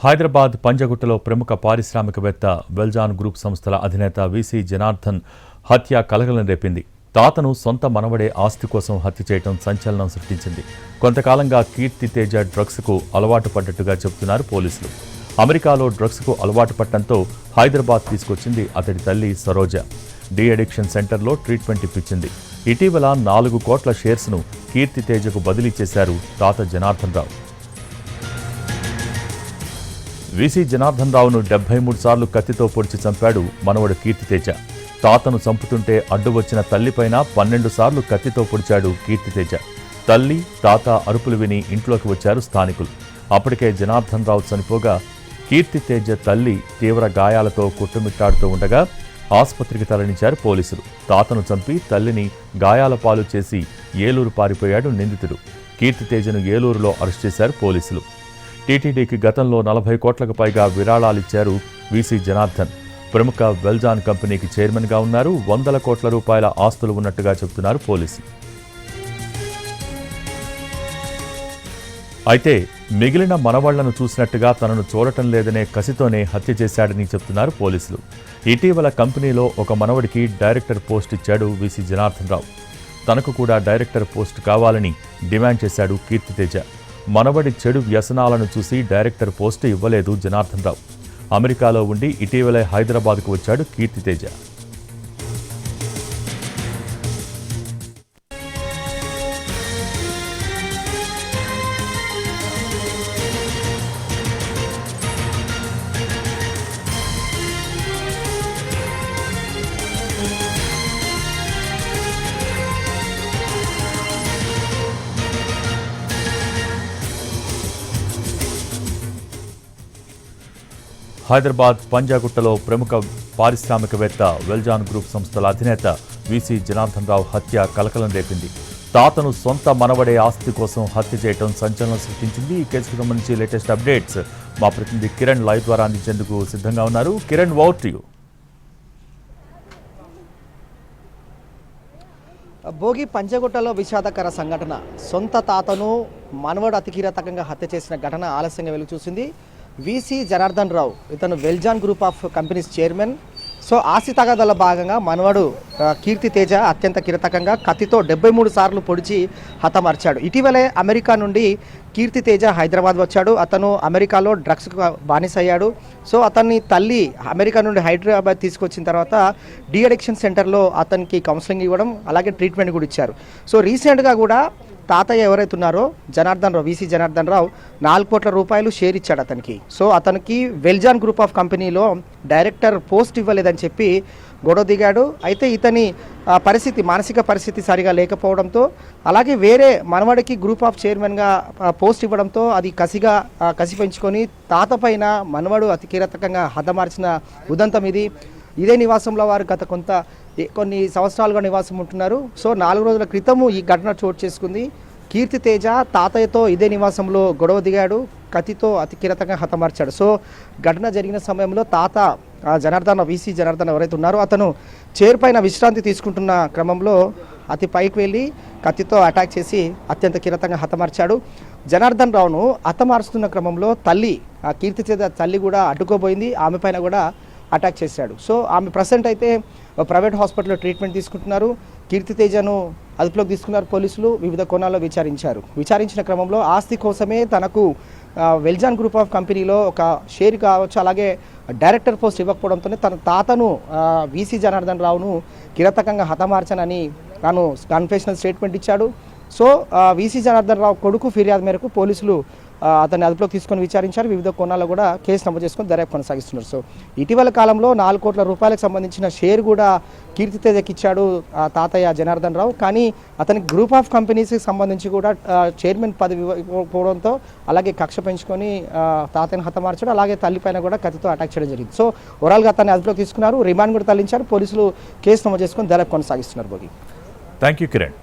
హైదరాబాద్ పంజగుట్టలో ప్రముఖ పారిశ్రామికవేత్త వెల్జాన్ గ్రూప్ సంస్థల అధినేత వీసీ జనార్దన్ హత్య కలకలం రేపింది. తాతను సొంత మనవడే ఆస్తి కోసం హత్య చేయడం సంచలనం సృష్టించింది. కొంతకాలంగా కీర్తి తేజ డ్రగ్స్కు అలవాటు పడ్డట్టుగా చెబుతున్నారు పోలీసులు. అమెరికాలో డ్రగ్స్కు అలవాటు పట్టడంతో హైదరాబాద్ తీసుకొచ్చింది అతడి తల్లి సరోజ. డి అడిక్షన్ సెంటర్లో ట్రీట్మెంట్ ఇప్పించింది. ఇటీవల 4 కోట్ల షేర్స్ను కీర్తి తేజకు బదిలీ చేశారు తాత జనార్దన్ రావు. వీసీ జనార్దన్ రావును 73 సార్లు కత్తితో పొడిచి చంపాడు మనవడు కీర్తితేజ. తాతను చంపుతుంటే అడ్డు వచ్చిన తల్లిపైన 12 సార్లు కత్తితో పొడిచాడు కీర్తితేజ. తల్లి తాత అరుపులు విని ఇంట్లోకి వచ్చారు స్థానికులు. అప్పటికే జనార్దన్ రావు చనిపోగా కీర్తితేజ తల్లి తీవ్ర గాయాలతో కొట్టుమిట్టాడుతూ ఉండగా ఆసుపత్రికి తరలించారు పోలీసులు. తాతను చంపి తల్లిని గాయాల పాలు చేసి ఏలూరు పారిపోయాడు నిందితుడు. కీర్తితేజను ఏలూరులో అరెస్ట్ చేశారు పోలీసులు. టీటీడీకి గతంలో 40 కోట్లకు పైగా విరాళాలిచ్చారు వీసీ జనార్దన్. ప్రముఖ వెల్జాన్ కంపెనీకి చైర్మన్గా ఉన్నారు. 100 కోట్ల రూపాయల ఆస్తులు ఉన్నట్టుగా చెబుతున్నారు పోలీసులు. అయితే మిగిలిన మనవాళ్లను చూసినట్టుగా తనను చూడటం లేదనే కసితోనే హత్య చేశాడని చెబుతున్నారు పోలీసులు. ఇటీవల కంపెనీలో ఒక మనవడికి డైరెక్టర్ పోస్ట్ ఇచ్చాడు వీసీ జనార్దన్ రావు. తనకు కూడా డైరెక్టర్ పోస్ట్ కావాలని డిమాండ్ చేశాడు కీర్తితేజ. మనవడి చెడు వ్యసనాలను చూసి డైరెక్టర్ పోస్టు ఇవ్వలేదు జనార్దన్ రావు. అమెరికాలో ఉండి ఇటీవలే హైదరాబాద్కు వచ్చాడు కీర్తితేజ. హైదరాబాద్ పంజాగుట్టలో ప్రముఖ పారిశ్రామికవేత్త వెల్జాన్ గ్రూప్ సంస్థల అధినేత వీసీ జనార్దన్ రావు హత్య కలకలం రేపింది. తాతను సొంత మనవడే ఆస్తి కోసం హత్య చేయడం సంచలనం సృష్టించింది. ఈ కేసుకు సంబంధించి లేటెస్ట్ అప్డేట్స్ మా ప్రతినిధి కిరణ్ లైవ్ ద్వారా అందించేందుకు సిద్ధంగా ఉన్నారు. Kiran, over to you. Bhogi పంజగుట్టలో విషాదకర సంఘటన. సొంత తాతను మనవడు అతి కిరాతకంగా హత్య చేసిన ఘటన ఆలస్యంగా వెలుగు చూసింది. వీసీ జనార్దన్ రావు ఇతను Veljan group of companies chairman. So ఆస్తి తగాదాల భాగంగా మనవడు కీర్తి తేజ అత్యంత కిరాతకంగా కత్తితో 73 సార్లు పొడిచి హతమార్చాడు. ఇటీవలే అమెరికా నుండి కీర్తి తేజ హైదరాబాద్ వచ్చాడు. అతను అమెరికాలో డ్రగ్స్కు బానిసయ్యాడు. సో అతన్ని తల్లి అమెరికా నుండి హైదరాబాద్ తీసుకొచ్చిన తర్వాత డి అడిక్షన్ సెంటర్లో అతనికి కౌన్సిలింగ్ ఇవ్వడం, అలాగే ట్రీట్మెంట్ కూడా ఇచ్చారు. సో రీసెంట్గా కూడా తాతయ్య ఎవరైతే ఉన్నారో జనార్దన్ రావు, వీసీ జనార్దన్ రావు 4 కోట్ల రూపాయలు షేర్ ఇచ్చాడు అతనికి. సో అతనికి వెల్జాన్ గ్రూప్ ఆఫ్ కంపెనీలో డైరెక్టర్ పోస్ట్ ఇవ్వలేదని చెప్పి గొడవ దిగాడు. అయితే ఇతని మానసిక పరిస్థితి సరిగా లేకపోవడంతో, అలాగే వేరే మనవడికి గ్రూప్ ఆఫ్ చైర్మన్గా పోస్ట్ ఇవ్వడంతో అది కసి పెంచుకొని తాత పైన మనవడు అతి కిరాతకంగా హతమార్చిన ఉదంతం ఇది. ఇదే నివాసంలో వారు గత కొన్ని సంవత్సరాలుగా నివాసం ఉంటున్నారు. సో 4 రోజుల క్రితము ఈ ఘటన చోటు చేసుకుంది. కీర్తి తేజ తాతయ్యతో ఇదే నివాసంలో గొడవ దిగాడు, కత్తితో అతి కిరాతకంగా హతమార్చాడు. సో ఘటన జరిగిన సమయంలో తాత వీసీ జనార్దన్ ఎవరైతే ఉన్నారో అతను చైర్ పైన విశ్రాంతి తీసుకుంటున్న క్రమంలో అతి పైకి వెళ్ళి కత్తితో అటాక్ చేసి అత్యంత కిరాతకంగా హతమార్చాడు. జనార్దన్ రావును హతమార్చుతున్న క్రమంలో కీర్తి తేజ తల్లి కూడా అడ్డుకోబోయింది. ఆమె పైన కూడా అటాక్ చేశాడు. సో ఆమె ప్రజెంట్ అయితే ప్రైవేట్ హాస్పిటల్లో ట్రీట్మెంట్ తీసుకుంటున్నారు. కీర్తి తేజను అదుపులోకి తీసుకున్నారు పోలీసులు. వివిధ కోణాల్లో విచారించిన క్రమంలో ఆస్తి కోసమే తనకు వెల్జాన్ గ్రూప్ ఆఫ్ కంపెనీలో ఒక షేర్ కావచ్చు, అలాగే డైరెక్టర్ పోస్ట్ ఇవ్వకపోవడంతోనే తన తాతను వీసీ జనార్దన్ రావును కిరాతకంగా హతమార్చనని తాను కన్ఫెషనల్ స్టేట్మెంట్ ఇచ్చాడు. సో వీసీ జనార్దన్ రావు కొడుకు ఫిర్యాదు మేరకు పోలీసులు అతన్ని అదుపులోకి తీసుకొని విచారించారు. వివిధ కోణాల్లో కూడా కేసు నమోదు చేసుకొని దర్యాప్తు కొనసాగిస్తున్నారు. సో ఇటీవల కాలంలో 4 కోట్ల రూపాయలకు సంబంధించిన షేర్ కూడా కీర్తి తేజకి ఇచ్చాడు తాతయ్య జనార్దన్ రావు. కానీ అతనికి గ్రూప్ ఆఫ్ కంపెనీస్కి సంబంధించి కూడా చైర్మన్ పదవి ఇవ్వడంతో అలాగే కక్ష పెంచుకొని తాతయ్యను హతమార్చాడు. అలాగే తల్లిపైన కూడా కత్తితో అటాక్ చేయడం జరిగింది. సో ఓవరాల్గా అతన్ని అదుపులోకి తీసుకున్నారు, రిమాండ్ కూడా తరలించారు. పోలీసులు కేసు నమోదు చేసుకొని దర్యాప్తు కొనసాగిస్తున్నారు. Bhogi, thank you Kiran.